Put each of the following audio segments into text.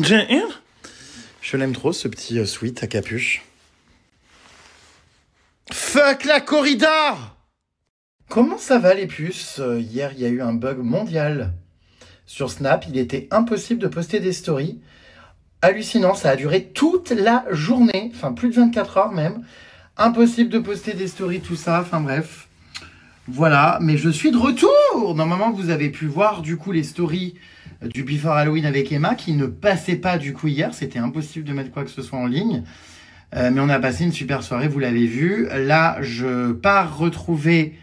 Je l'aime trop, ce petit sweat à capuche. Fuck la corrida! Comment ça va les puces? Hier, il y a eu un bug mondial. Sur Snap, il était impossible de poster des stories. Hallucinant, ça a duré toute la journée, enfin plus de 24 heures même. Impossible de poster des stories, tout ça, enfin bref. Voilà, mais je suis de retour! Normalement, vous avez pu voir du coup les stories du Before Halloween avec Emma qui ne passaient pas du coup hier. C'était impossible de mettre quoi que ce soit en ligne. Mais on a passé une super soirée, vous l'avez vu. Là, je pars retrouver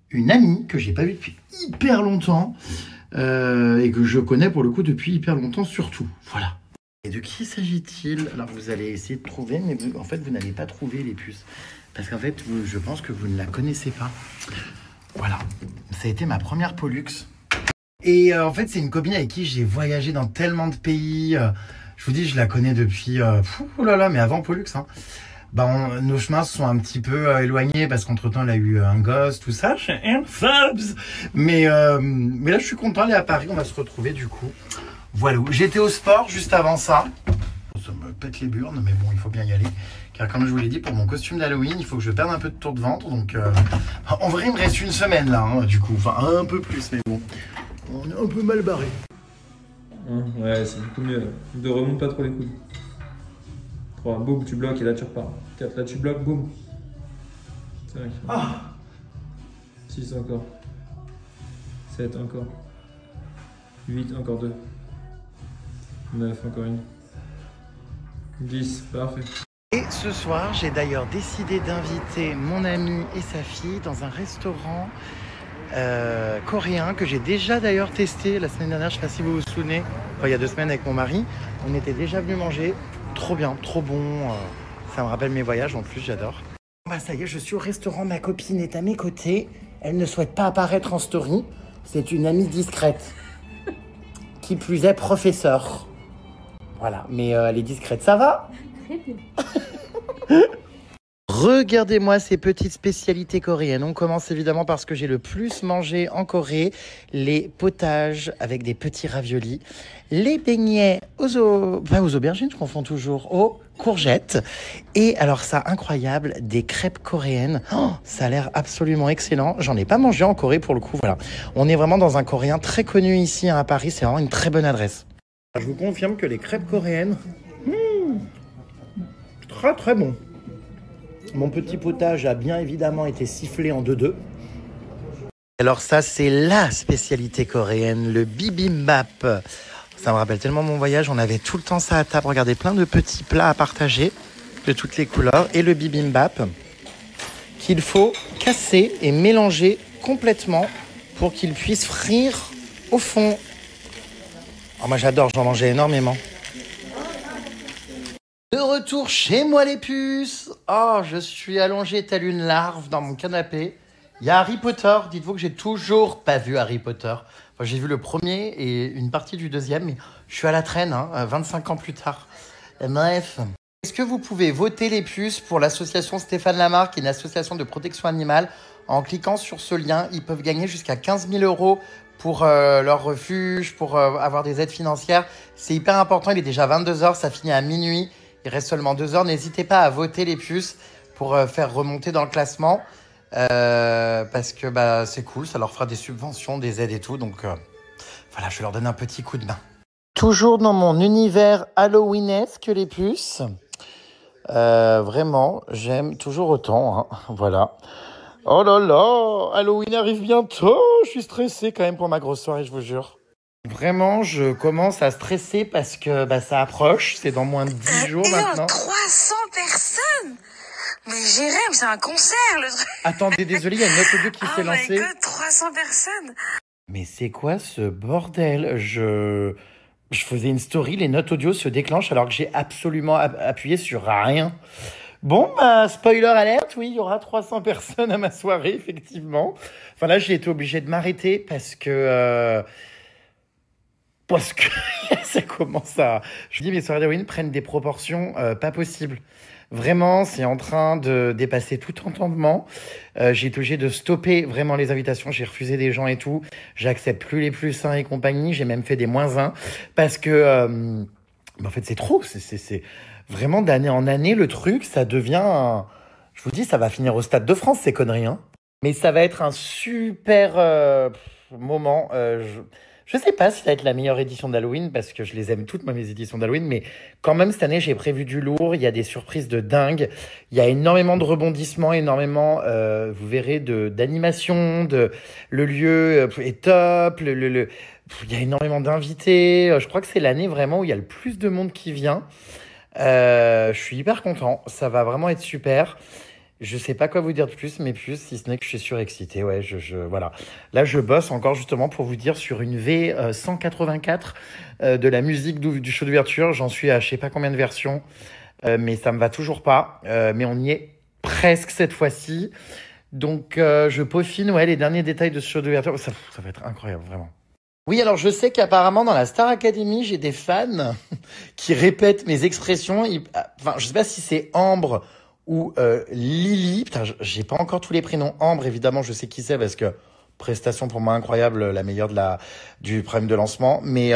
une amie que j'ai pas vue depuis hyper longtemps. Et que je connais pour le coup depuis hyper longtemps surtout. Voilà. Et de qui s'agit-il? Alors vous allez essayer de trouver, mais en fait vous n'allez pas trouver les puces. Parce qu'en fait, je pense que vous ne la connaissez pas. Voilà. Ça a été ma première Pollux. Et en fait, c'est une copine avec qui j'ai voyagé dans tellement de pays. Je vous dis, je la connais depuis... oh là là, mais avant Pollux, hein. Nos chemins se sont un petit peu éloignés parce qu'entre-temps, elle a eu un gosse, tout ça. Mais là, je suis content, elle est à Paris, on va se retrouver du coup. Voilà, j'étais au sport juste avant ça. Ça me pète les burnes, mais bon, il faut bien y aller. Car comme je vous l'ai dit, pour mon costume d'Halloween, il faut que je perde un peu de tour de ventre. Donc, en vrai, il me reste une semaine là, hein, du coup. Enfin, un peu plus, mais bon. On est un peu mal barré. Ouais, c'est beaucoup mieux. Ne remonte pas trop les coudes. 3, boum, tu bloques et là tu repars. 4, là tu bloques, boum. 5. 6 encore. 7 encore. 8 encore 2. 9 encore une. 10, parfait. Et ce soir, j'ai d'ailleurs décidé d'inviter mon ami et sa fille dans un restaurant coréen que j'ai déjà d'ailleurs testé la semaine dernière. Je ne sais pas si vous vous souvenez. Enfin, il y a 2 semaines avec mon mari. On était déjà venu manger. Trop bien, trop bon. Ça me rappelle mes voyages en plus, j'adore. Ça y est, je suis au restaurant. Ma copine est à mes côtés. Elle ne souhaite pas apparaître en story. C'est une amie discrète. Qui plus est, professeur. Voilà, mais elle est discrète. Ça va? Très bien. Regardez-moi ces petites spécialités coréennes. On commence évidemment par ce que j'ai le plus mangé en Corée. Les potages avec des petits raviolis. Les beignets aux aubergines, je confonds toujours, aux courgettes. Et alors ça, incroyable, des crêpes coréennes. Oh, ça a l'air absolument excellent. J'en ai pas mangé en Corée pour le coup, voilà. On est vraiment dans un coréen très connu ici à Paris. C'est vraiment une très bonne adresse. Je vous confirme que les crêpes coréennes, très très bon. Mon petit potage a bien évidemment été sifflé en 2-2. Alors ça, c'est la spécialité coréenne, le bibimbap. Ça me rappelle tellement mon voyage, on avait tout le temps ça à table. Regardez, plein de petits plats à partager de toutes les couleurs. Et le bibimbap qu'il faut casser et mélanger complètement pour qu'il puisse frire au fond. Oh, moi j'adore, j'en mangeais énormément. De retour chez moi les puces. Oh, je suis allongé telle une larve dans mon canapé. Il y a Harry Potter. Dites-vous que j'ai toujours pas vu Harry Potter. Enfin, j'ai vu le premier et une partie du deuxième, mais je suis à la traîne, 25 ans plus tard. Bref. Est-ce que vous pouvez voter les puces pour l'association Stéphane Lamarck, qui est une association de protection animale? En cliquant sur ce lien, ils peuvent gagner jusqu'à 15 000 € pour leur refuge, pour avoir des aides financières. C'est hyper important. Il est déjà 22 h, ça finit à minuit. Il reste seulement 2 heures. N'hésitez pas à voter les puces pour faire remonter dans le classement. Parce que c'est cool, ça leur fera des subventions, des aides et tout. Donc voilà, je leur donne un petit coup de main. Toujours dans mon univers Halloweenesque, les puces. Vraiment, j'aime toujours autant. Hein. Voilà. Oh là là, Halloween arrive bientôt. Je suis stressé quand même pour ma grosse soirée, je vous jure. Vraiment, je commence à stresser parce que ça approche. C'est dans moins de 10 jours maintenant. 300 personnes. Mais Jérém, c'est un concert, le truc. Attendez, désolé, il y a une note audio qui s'est lancée. Oh my God, 300 personnes. Mais c'est quoi ce bordel? Je faisais une story, les notes audio se déclenchent alors que j'ai absolument appuyé sur rien. Bon, spoiler alerte, oui, il y aura 300 personnes à ma soirée, effectivement. Enfin là, j'ai été obligé de m'arrêter parce que ça commence à... Je dis, mes soirées d'Halloween prennent des proportions pas possibles. Vraiment, c'est en train de dépasser tout entendement. J'ai été obligé de stopper vraiment les invitations. J'ai refusé des gens et tout. J'accepte plus les +1 et compagnie. J'ai même fait des -1 parce que Mais en fait, c'est trop. C'est vraiment d'année en année, le truc, ça devient... Je vous dis, ça va finir au Stade de France, ces conneries, hein. Mais ça va être un super moment. Je sais pas si ça va être la meilleure édition d'Halloween, parce que je les aime toutes, moi, mes éditions d'Halloween. Mais quand même, cette année, j'ai prévu du lourd. Il y a des surprises de dingue. Il y a énormément de rebondissements, énormément, vous verrez, d'animation. Le lieu est top. Il y a énormément d'invités. Je crois que c'est l'année vraiment où il y a le plus de monde qui vient. Je suis hyper content. Ça va vraiment être super. Je sais pas quoi vous dire de plus, mais plus, si ce n'est que je suis surexcité. Ouais, voilà. Là, je bosse encore justement pour vous dire sur une V184 de la musique du show d'ouverture. J'en suis à je sais pas combien de versions, mais ça me va toujours pas. Mais on y est presque cette fois-ci. Donc, je peaufine ouais, les derniers détails de ce show d'ouverture. Ça va être incroyable, vraiment. Oui, alors je sais qu'apparemment dans la Star Academy, j'ai des fans qui répètent mes expressions. Enfin, je sais pas si c'est Ambre ou Lily. Putain, j'ai pas encore tous les prénoms. Ambre, évidemment, je sais qui c'est parce que prestation pour moi incroyable, la meilleure du problème de lancement. Mais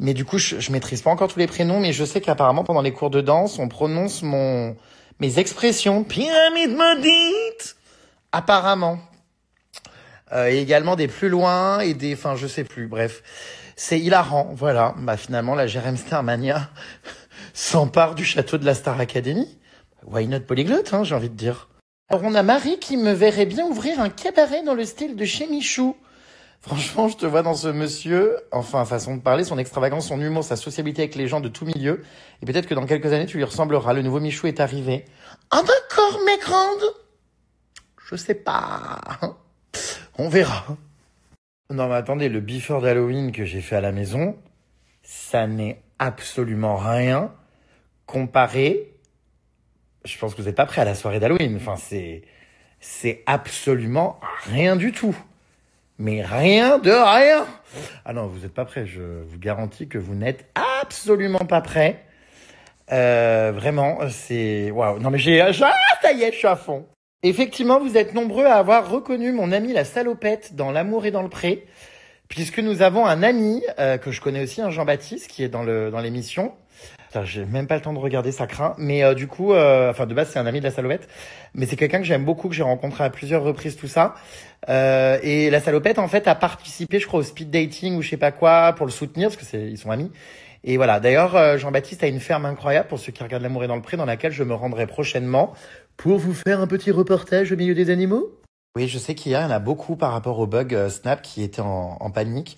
du coup, je maîtrise pas encore tous les prénoms, mais je sais qu'apparemment pendant les cours de danse, on prononce mes expressions. Pyramide maudite. Apparemment. Et également des plus loin et des, enfin, je sais plus. Bref, c'est hilarant. Voilà. Bah, finalement, la Jérém Starmania s'empare du château de la Star Academy. Why not polyglotte, hein, j'ai envie de dire. Alors, on a Marie qui me verrait bien ouvrir un cabaret dans le style de chez Michou. Franchement, je te vois dans ce monsieur. Enfin, façon de parler, son extravagance, son humour, sa sociabilité avec les gens de tout milieu. Et peut-être que dans quelques années, tu lui ressembleras. Le nouveau Michou est arrivé. Ah, d'accord, mes grandes. Je sais pas. On verra. Non mais attendez, le before d'Halloween que j'ai fait à la maison, ça n'est absolument rien comparé. Je pense que vous n'êtes pas prêts à la soirée d'Halloween. Enfin, c'est absolument rien du tout. Mais rien de rien. Ah non, vous n'êtes pas prêts. Je vous garantis que vous n'êtes absolument pas prêts. Vraiment, c'est... Waouh. Non mais ça y est, je suis à fond. Effectivement, vous êtes nombreux à avoir reconnu mon ami la salopette dans L'amour est dans le pré, puisque nous avons un ami que je connais aussi, un Jean-Baptiste, qui est dans l'émission. Putain, j'ai même pas le temps de regarder, ça craint. Mais du coup, enfin de base c'est un ami de la salopette, mais c'est quelqu'un que j'aime beaucoup, que j'ai rencontré à plusieurs reprises, tout ça. Et la salopette en fait a participé, je crois, au speed dating ou je sais pas quoi pour le soutenir parce que ils sont amis. Et voilà. D'ailleurs, Jean-Baptiste a une ferme incroyable pour ceux qui regardent L'amour est dans le pré, dans laquelle je me rendrai prochainement pour vous faire un petit reportage au milieu des animaux. Oui, je sais qu'hier, il y en a beaucoup par rapport au bug Snap qui était en panique.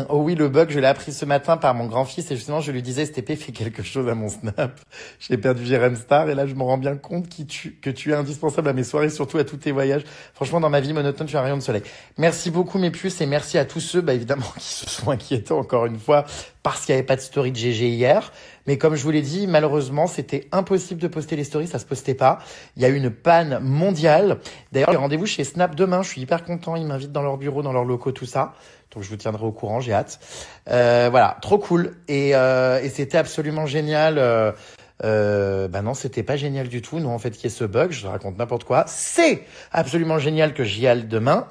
Oh oui, le bug, je l'ai appris ce matin par mon grand-fils et justement, je lui disais, STP, fais quelque chose à mon Snap. J'ai perdu Jérém Star et là, je me rends bien compte que tu es indispensable à mes soirées, surtout à tous tes voyages. Franchement, dans ma vie monotone, tu es un rayon de soleil. Merci beaucoup, mes puces, et merci à tous ceux, bah, évidemment, qui se sont inquiétés encore une fois parce qu'il n'y avait pas de story de GG hier. Mais comme je vous l'ai dit, malheureusement, c'était impossible de poster les stories, ça se postait pas. Il y a eu une panne mondiale. D'ailleurs, j'ai rendez-vous chez Snap demain, je suis hyper content, ils m'invitent dans leur bureau, dans leurs locaux, tout ça. Donc je vous tiendrai au courant, j'ai hâte. Voilà, trop cool. Et c'était absolument génial. Bah non, c'était pas génial du tout. Non, en fait, qu'il y ait ce bug, je raconte n'importe quoi. C'est absolument génial que j'y aille demain,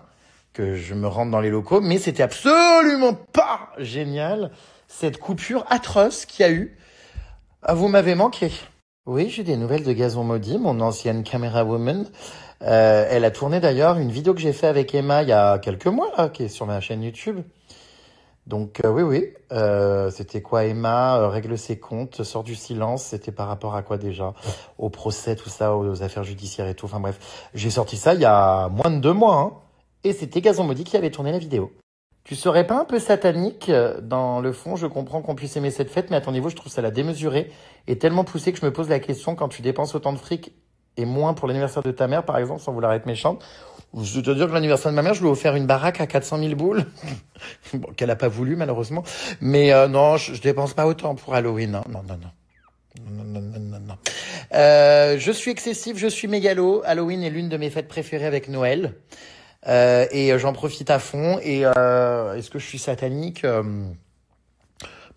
que je me rende dans les locaux, mais c'était absolument pas génial cette coupure atroce qu'il y a eu. Vous m'avez manqué. Oui, j'ai des nouvelles de Gazon Maudit, mon ancienne camera woman. Elle a tourné d'ailleurs une vidéo que j'ai fait avec Emma il y a quelques mois, là, qui est sur ma chaîne YouTube. Donc oui. C'était quoi, Emma règle ses comptes, sort du silence. C'était par rapport à quoi déjà? Au procès, tout ça, aux affaires judiciaires et tout. Enfin bref, j'ai sorti ça il y a moins de 2 mois. Hein, et c'était Gazon Maudit qui avait tourné la vidéo. Tu serais pas un peu satanique? Dans le fond, je comprends qu'on puisse aimer cette fête, mais à ton niveau, je trouve ça la démesurée et tellement poussé que je me pose la question, quand tu dépenses autant de fric et moins pour l'anniversaire de ta mère, par exemple, sans vouloir être méchante. Je te dire que l'anniversaire de ma mère, je lui ai offert une baraque à 400 000 boules. Bon, qu'elle a pas voulu, malheureusement. Mais non, je dépense pas autant pour Halloween. Hein. Non. Je suis excessif, je suis mégalo. Halloween est l'une de mes fêtes préférées avec Noël. Et j'en profite à fond. Et est-ce que je suis satanique?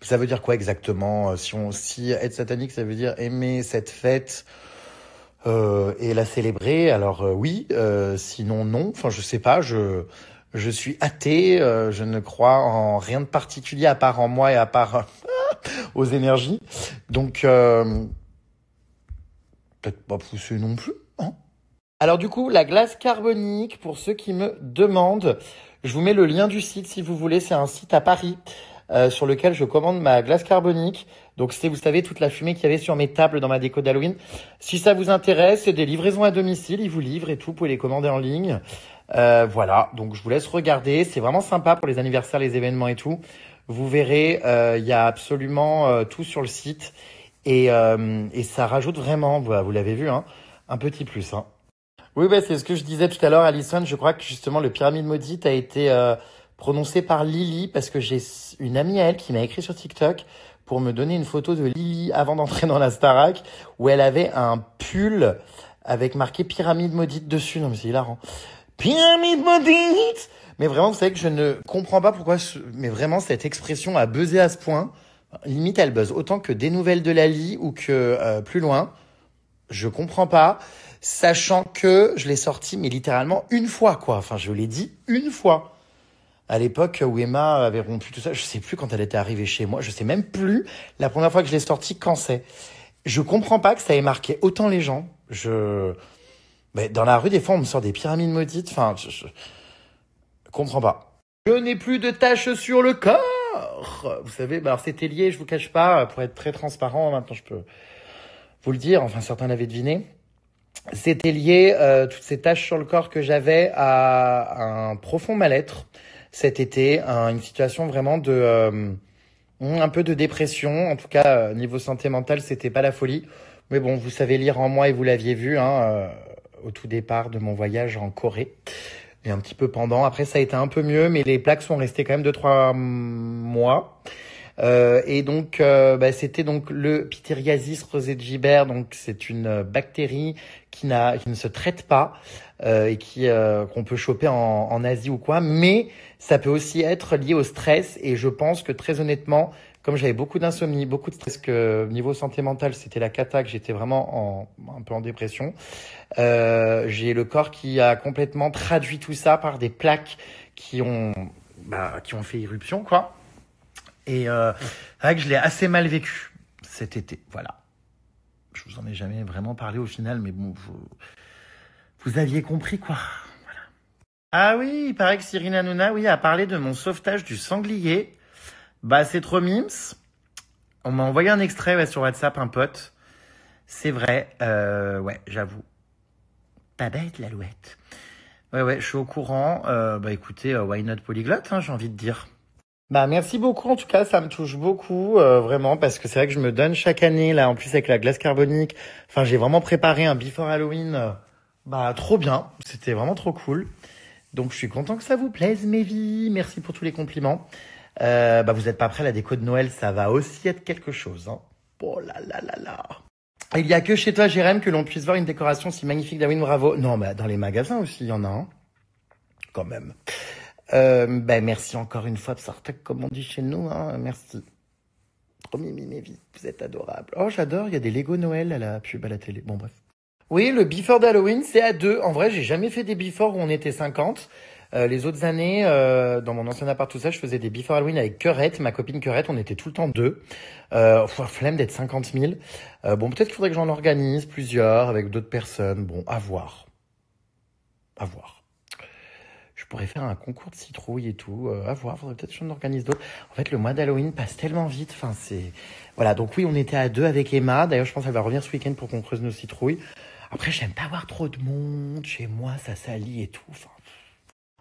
Ça veut dire quoi exactement? Si être satanique, ça veut dire aimer cette fête et la célébrer. Alors oui, sinon non. Enfin, je sais pas. Je suis athée. Je ne crois en rien de particulier à part en moi et à part aux énergies. Donc, peut-être pas pousser non plus, hein. Alors du coup, la glace carbonique, pour ceux qui me demandent, je vous mets le lien du site si vous voulez. C'est un site à Paris sur lequel je commande ma glace carbonique. Donc c'est, vous savez, toute la fumée qu'il y avait sur mes tables dans ma déco d'Halloween. Si ça vous intéresse, c'est des livraisons à domicile. Ils vous livrent et tout, vous pouvez les commander en ligne. Voilà, donc je vous laisse regarder. C'est vraiment sympa pour les anniversaires, les événements et tout. Vous verrez, il y a absolument tout sur le site. Et ça rajoute vraiment, vous l'avez vu, hein, un petit plus. Hein. Oui, bah, c'est ce que je disais tout à l'heure, Alison. Je crois que justement le pyramide maudite a été prononcé par Lily parce que j'ai une amie à elle qui m'a écrit sur TikTok pour me donner une photo de Lily avant d'entrer dans la Starac où elle avait un pull avec marqué pyramide maudite dessus. Non mais c'est hilarant. Pyramide maudite! Mais vraiment, vous savez que je ne comprends pas pourquoi, mais vraiment cette expression a buzzé à ce point. Limite, elle buzz autant que des nouvelles de Lali ou que plus loin. Je comprends pas. Sachant que je l'ai sorti, mais littéralement une fois, quoi. Enfin, je l'ai dit une fois. À l'époque où Emma avait rompu tout ça, je sais plus quand elle était arrivée chez moi. Je sais même plus la première fois que je l'ai sorti quand c'est. Je comprends pas que ça ait marqué autant les gens. Mais dans la rue, des fois, on me sort des pyramides maudites. Enfin, je comprends pas. Je n'ai plus de taches sur le corps. Vous savez, bah alors c'était lié, je vous cache pas, pour être très transparent. Maintenant, je peux vous le dire. Enfin, certains l'avaient deviné. C'était lié, toutes ces taches sur le corps que j'avais à un profond mal-être cet été, une situation vraiment de un peu de dépression. En tout cas, niveau santé mentale, c'était pas la folie. Mais bon, vous savez lire en moi et vous l'aviez vu au tout départ de mon voyage en Corée et un petit peu pendant. Après, ça a été un peu mieux, mais les plaques sont restées quand même 2-3 mois. Et donc, c'était donc le pityriasis rosette-gibert. Donc, c'est une bactérie qui ne se traite pas et qu'on peut choper en Asie ou quoi. Mais ça peut aussi être lié au stress. Et je pense que très honnêtement, comme j'avais beaucoup d'insomnie, beaucoup de stress, que niveau santé mentale, c'était la cata, que j'étais vraiment un peu en dépression. J'ai le corps qui a complètement traduit tout ça par des plaques qui ont fait irruption, quoi. Et c'est vrai que je l'ai assez mal vécu cet été, voilà. Je vous en ai jamais vraiment parlé au final, mais bon, vous aviez compris, quoi. Voilà. Ah oui, il paraît que Cyril Hanouna, oui, a parlé de mon sauvetage du sanglier. Bah, c'est trop mimes. On m'a envoyé un extrait sur WhatsApp, un pote. C'est vrai, ouais, j'avoue. Pas bête, l'alouette. Ouais, je suis au courant. Écoutez, why not polyglotte, hein, j'ai envie de dire. Bah, merci beaucoup. En tout cas, ça me touche beaucoup, vraiment, parce que c'est vrai que je me donne chaque année, là, en plus avec la glace carbonique. Enfin, j'ai vraiment préparé un before Halloween, trop bien. C'était vraiment trop cool. Donc, je suis content que ça vous plaise, mes vies. Merci pour tous les compliments. Vous êtes pas prêts, la déco de Noël, ça va aussi être quelque chose, hein. Oh là là là là. Il y a que chez toi, Jérém, que l'on puisse voir une décoration si magnifique d'Halloween, bravo. Non, mais dans les magasins aussi, il y en a, hein. Quand même. Merci encore une fois, Psartek, comme on dit chez nous, hein. Merci. Trop mimi, mes vies. Vous êtes adorables. Oh, j'adore. Il y a des Lego Noël à la pub à la télé. Bon, bref. Oui, le before d'Halloween, c'est à 2. En vrai, j'ai jamais fait des before où on était 50. Les autres années, dans mon ancien appart, tout ça, je faisais des before Halloween avec Querette, ma copine Querette, on était tout le temps 2. Flemme d'être 50 000. Peut-être qu'il faudrait que j'en organise plusieurs avec d'autres personnes. Bon, à voir. À voir. Je pourrais faire un concours de citrouilles et tout. À voir, faudrait peut-être que j'en organise d'autres. En fait, le mois d'Halloween passe tellement vite. Enfin, c'est... Voilà, donc oui, on était à 2 avec Emma. D'ailleurs, je pense qu'elle va revenir ce week-end pour qu'on creuse nos citrouilles. Après, j'aime pas avoir trop de monde. Chez moi, ça salit et tout. Enfin...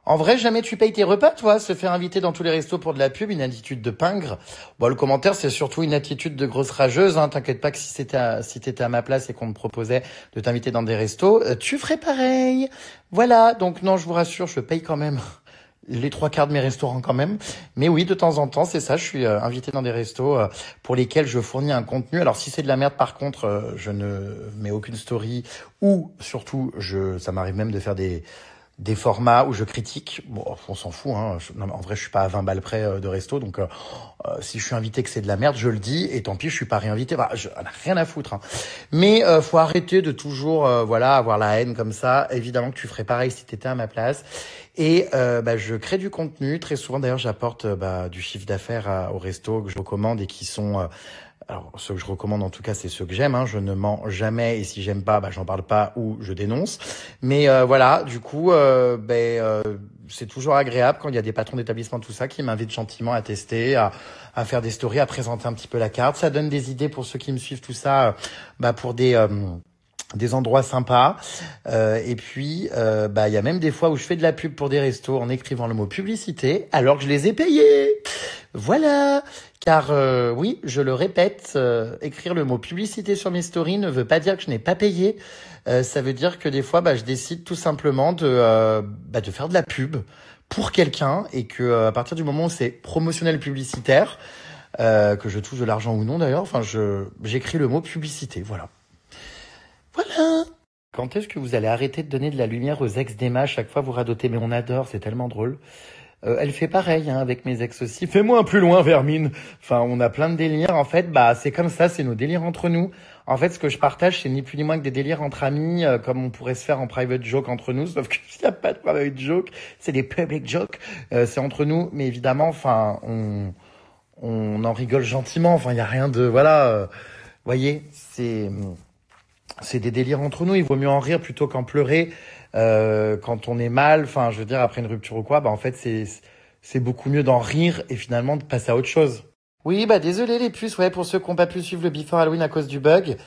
En vrai, jamais tu payes tes repas, toi. Se faire inviter dans tous les restos pour de la pub, une attitude de pingre. Bon, le commentaire, c'est surtout une attitude de grosse rageuse, hein. T'inquiète pas que si t'étais à ma place et qu'on me proposait de t'inviter dans des restos, tu ferais pareil. Voilà. Donc non, je vous rassure, je paye quand même les 3/4 de mes restaurants quand même. Mais oui, de temps en temps, c'est ça. Je suis invité dans des restos pour lesquels je fournis un contenu. Alors si c'est de la merde, par contre, je ne mets aucune story ou surtout, ça m'arrive même de faire des des formats où je critique. Bon, on s'en fout, hein. Non, mais en vrai, je suis pas à 20 balles près de resto, donc si je suis invité que c'est de la merde, je le dis, et tant pis, je suis pas réinvité. Bah, j'en ai rien à foutre. Hein. Mais faut arrêter de toujours, voilà, avoir la haine comme ça. Évidemment que tu ferais pareil si t'étais à ma place. Et je crée du contenu. Très souvent, d'ailleurs, j'apporte du chiffre d'affaires au resto que je recommande et qui sont alors, ceux que je recommande, en tout cas, c'est ceux que j'aime. Hein. Je ne mens jamais, et si j'aime pas, j'en parle pas ou je dénonce. Mais voilà, du coup, c'est toujours agréable quand il y a des patrons d'établissement, tout ça, qui m'invitent gentiment à tester, à faire des stories, à présenter un petit peu la carte. Ça donne des idées pour ceux qui me suivent, tout ça, pour des endroits sympas. Et puis, il y a même des fois où je fais de la pub pour des restos en écrivant le mot publicité, alors que je les ai payés. Voilà. Car oui, je le répète, écrire le mot publicité sur mes stories ne veut pas dire que je n'ai pas payé. Ça veut dire que des fois, je décide tout simplement de faire de la pub pour quelqu'un et que à partir du moment où c'est promotionnel publicitaire, que je touche de l'argent ou non d'ailleurs, j'écris le mot publicité. Voilà. Voilà. Quand est-ce que vous allez arrêter de donner de la lumière aux ex d'Emma? À chaque fois vous radotez, mais on adore, c'est tellement drôle. Elle fait pareil avec mes ex aussi. Fais-moi un plus loin, Vermine. Enfin, on a plein de délires. En fait, c'est comme ça, c'est nos délires entre nous. En fait, ce que je partage, c'est ni plus ni moins que des délires entre amis, comme on pourrait se faire en private joke entre nous. Sauf que s'il n'y a pas de private joke, c'est des public jokes. C'est entre nous, mais évidemment, on en rigole gentiment. Enfin, il y a rien de voyez, c'est des délires entre nous. Il vaut mieux en rire plutôt qu'en pleurer. Quand on est mal, je veux dire, après une rupture ou quoi, en fait, c'est beaucoup mieux d'en rire et finalement de passer à autre chose. Oui, désolé les puces, pour ceux qui n'ont pas pu suivre le Before Halloween à cause du bug.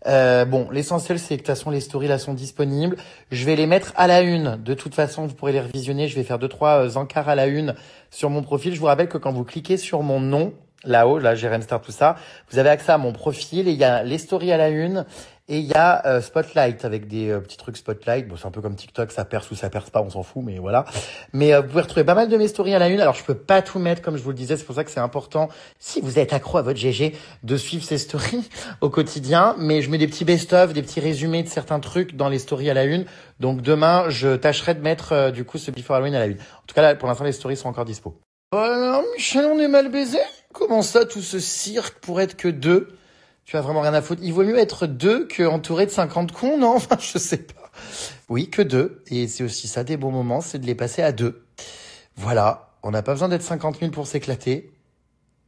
L'essentiel, c'est que de toute façon, les stories là sont disponibles. Je vais les mettre à la une. De toute façon, vous pourrez les revisionner. Je vais faire 2-3 encarts à la une sur mon profil. Je vous rappelle que quand vous cliquez sur mon nom, là-haut, là, Jérém Star, tout ça, vous avez accès à mon profil et il y a les stories à la une. Et il y a Spotlight avec des petits trucs Spotlight. Bon, c'est un peu comme TikTok, ça perce ou ça perce pas, on s'en fout, mais voilà. Mais vous pouvez retrouver pas mal de mes stories à la une. Alors, je peux pas tout mettre, comme je vous le disais. C'est pour ça que c'est important, si vous êtes accro à votre GG, de suivre ces stories au quotidien. Mais je mets des petits best-of, des petits résumés de certains trucs dans les stories à la une. Donc, demain, je tâcherai de mettre, du coup, ce Before Halloween à la une. En tout cas, là, pour l'instant, les stories sont encore dispo. Oh non, Michel, on est mal baisé. Comment ça, tout ce cirque pour être que 2? Tu as vraiment rien à foutre. Il vaut mieux être 2 que entouré de 50 cons, non? Je sais pas. Oui, que 2. Et c'est aussi ça, des bons moments, c'est de les passer à 2. Voilà. On n'a pas besoin d'être 50 000 pour s'éclater.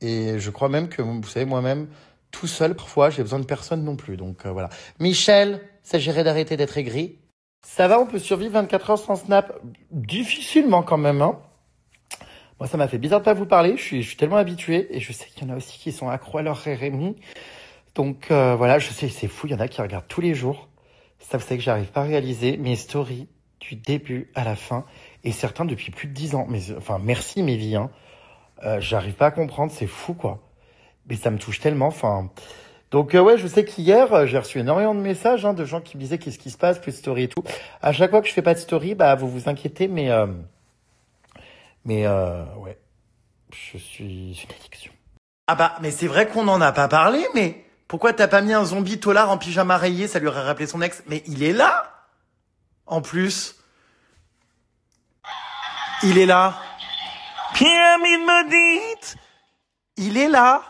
Et je crois même que, vous savez, moi-même, tout seul, parfois, j'ai besoin de personne non plus. Donc, voilà. Michel, s'agirait d'arrêter d'être aigri. Ça va, on peut survivre 24 heures sans Snap? Difficilement quand même, hein. Moi, ça m'a fait bizarre de pas vous parler. Je suis tellement habitué. Et je sais qu'il y en a aussi qui sont accros à leur Rémi. Donc voilà, je sais, c'est fou, il y en a qui regardent tous les jours. Ça, vous savez que j'arrive pas à réaliser mes stories du début à la fin. Et certains depuis plus de 10 ans. Mais merci mes vies. Hein. J'arrive pas à comprendre, c'est fou quoi. Mais ça me touche tellement. Donc je sais qu'hier, j'ai reçu énormément de messages de gens qui me disaient qu'est-ce qui se passe, plus de story et tout. À chaque fois que je fais pas de story, vous vous inquiétez, mais je suis une addiction. Mais c'est vrai qu'on n'en a pas parlé, mais... Pourquoi t'as pas mis un zombie tolard en pyjama rayé? Ça lui aurait rappelé son ex. Mais il est là. En plus. Il est là. Pyramide maudite. Il est là.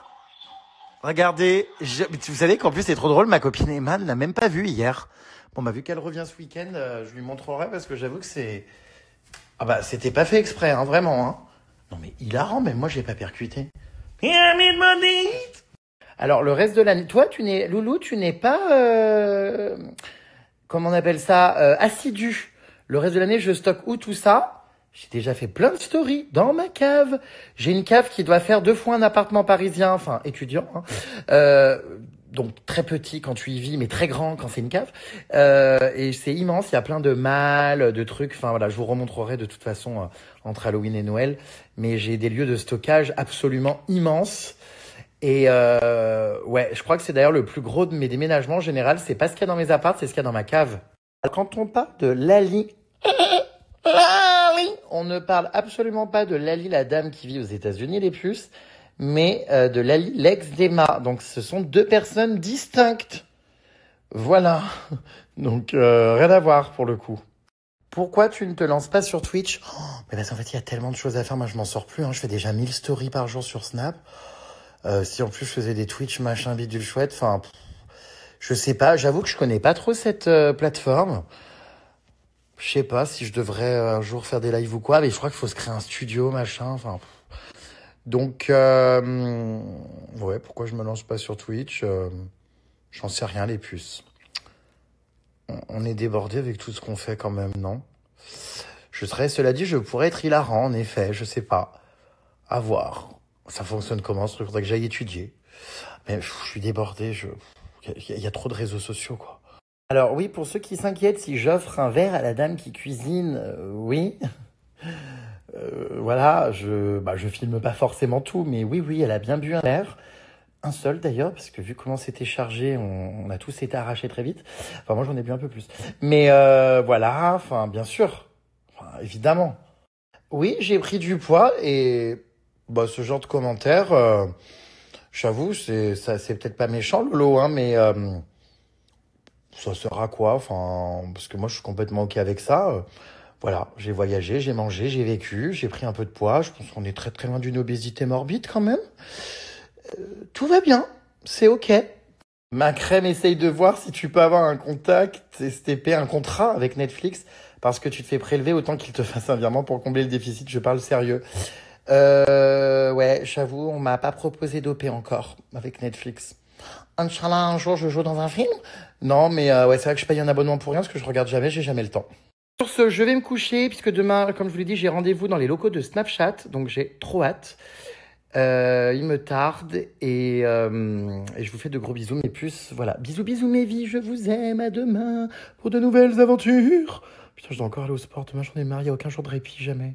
Regardez. Vous savez qu'en plus c'est trop drôle. Ma copine Emma ne l'a même pas vu hier. Bon, vu qu'elle revient ce week-end, je lui montrerai parce que j'avoue que c'est... c'était pas fait exprès, vraiment. Hein. Non mais hilarant, même moi j'ai pas percuté. Pyramide maudite. Alors, le reste de l'année, toi, Loulou, tu n'es pas, comment on appelle ça, assidu. Le reste de l'année, je stocke où tout ça? J'ai déjà fait plein de stories dans ma cave. J'ai une cave qui doit faire 2 fois un appartement parisien, étudiant, donc très petit quand tu y vis, mais très grand quand c'est une cave. Et c'est immense, il y a plein de malles, de trucs, je vous remontrerai de toute façon entre Halloween et Noël. Mais j'ai des lieux de stockage absolument immenses. Et je crois que c'est d'ailleurs le plus gros de mes déménagements en général. C'est pas ce qu'il y a dans mes apparts, c'est ce qu'il y a dans ma cave. Quand on parle de Lali, on ne parle absolument pas de Lali, la dame qui vit aux États-Unis les puces, mais de Lali, l'ex d'Emma. Donc ce sont 2 personnes distinctes. Voilà. Donc rien à voir pour le coup. Pourquoi tu ne te lances pas sur Twitch? Mais parce qu'en fait, il y a tellement de choses à faire. Moi, je m'en sors plus. Hein. Je fais déjà 1000 stories par jour sur Snap. Si en plus je faisais des Twitch, machin, bidule chouette, enfin, je sais pas. J'avoue que je connais pas trop cette plateforme. Je sais pas si je devrais un jour faire des lives ou quoi, mais je crois qu'il faut se créer un studio, machin, enfin. Donc, ouais, pourquoi je me lance pas sur Twitch? J'en sais rien, les puces. On est débordé avec tout ce qu'on fait quand même, non? Cela dit, je pourrais être hilarant, en effet, je sais pas. À voir. Ça fonctionne comment, ce truc? Faudrait que j'aille étudier. Mais je suis débordé, il y a trop de réseaux sociaux, quoi. Alors oui, pour ceux qui s'inquiètent, si j'offre un verre à la dame qui cuisine, oui. Voilà, je filme pas forcément tout, mais oui, elle a bien bu un verre. Un seul d'ailleurs, parce que vu comment c'était chargé, on a tous été arrachés très vite. Enfin, moi j'en ai bu un peu plus. Mais voilà, enfin, bien sûr. Enfin, évidemment. Oui, j'ai pris du poids et bah, ce genre de commentaires, j'avoue, c'est peut-être pas méchant, Lolo, hein, mais ça sert à quoi? Enfin, parce que moi je suis complètement OK avec ça. Voilà, j'ai voyagé, j'ai mangé, j'ai vécu, j'ai pris un peu de poids. Je pense qu'on est très très loin d'une obésité morbide quand même. Tout va bien, c'est OK. Ma crème essaye de voir si tu peux avoir un contact, STP, un contrat avec Netflix, parce que tu te fais prélever autant qu'il te fasse un virement pour combler le déficit, je parle sérieux. Ouais, j'avoue, on m'a pas proposé d'OP encore avec Netflix. Inch'Allah, un jour je joue dans un film? Non, mais ouais, c'est vrai que je paye un abonnement pour rien, parce que je regarde jamais, j'ai jamais le temps. Sur ce, je vais me coucher, puisque demain, comme je vous l'ai dit, j'ai rendez-vous dans les locaux de Snapchat, donc j'ai trop hâte. Il me tarde et je vous fais de gros bisous mes puces. Voilà, bisous mes vies, je vous aime, à demain pour de nouvelles aventures. Putain, je dois encore aller au sport, demain j'en ai marre, il n'y a aucun jour de répit, jamais.